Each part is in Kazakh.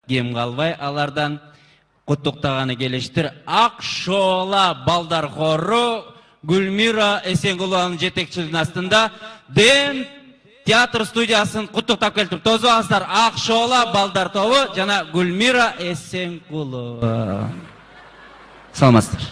кем қалбай алардан құттықтағаны келештір. Ақшола балдар хору Гүлмира Эсенгулованың жетекшілігінің астында ДМ театр студиясын құттықтап келтіріп. Тозу астар Ақшола балдар тобы жана Гүлмира Эсенгулова. Саламатсыздар.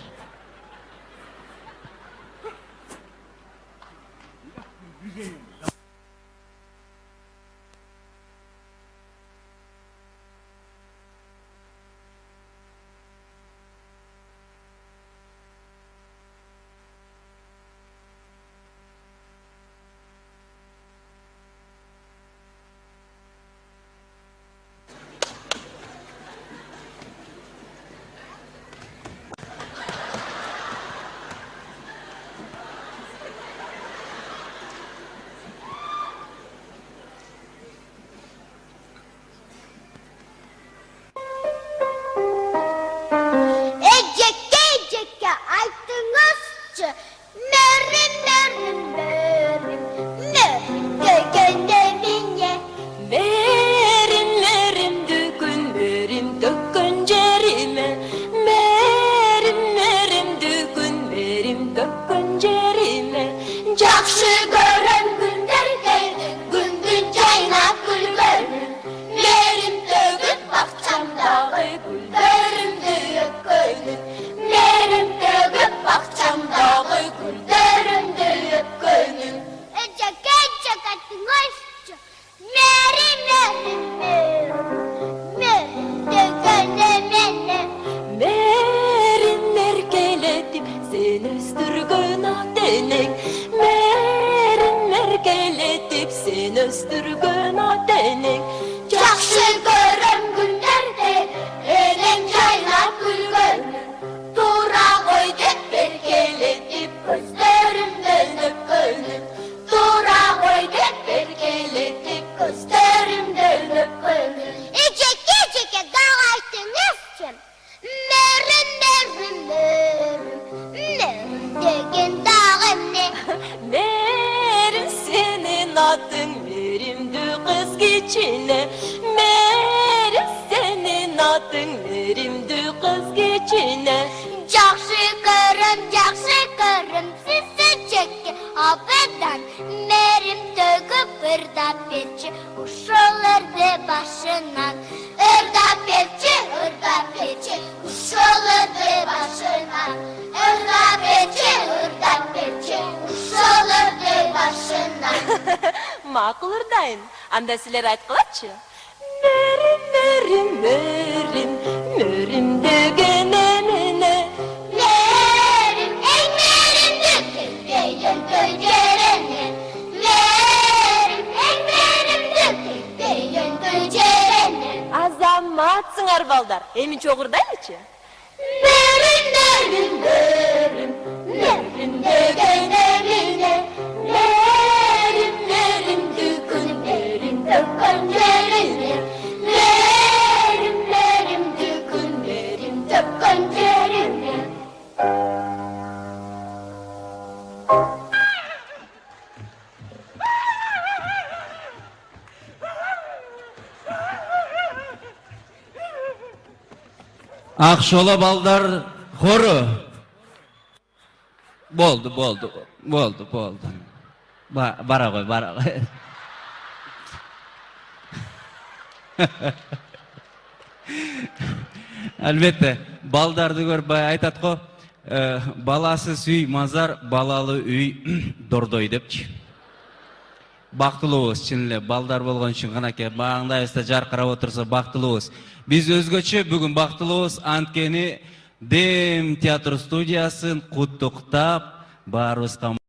Maqul urdayın. Anda sizler aytqılatçı. Merim degen emine. Merim degen gölgerene. Merim degen gölgerene. Azamatsыңар балдар. Emin çok urdaylıçı. Merim degen emine. Merim dükün cerine. Merim dükün cerine. Ақшола балдар хору. Болды. Бара ғой. Әлбетте, балдарды көрбай айтат қо, баласыз үй мазар, балалы үй дордой депчі. Бақтылуыз, чынле, балдар болған үшін ғанаке, бағыңда өсті жарқырап отырса бақтылуыз. Біз өзгөчө бүгін бақтылуыз, анткені ДМ театр студиясын құттықтап, барызға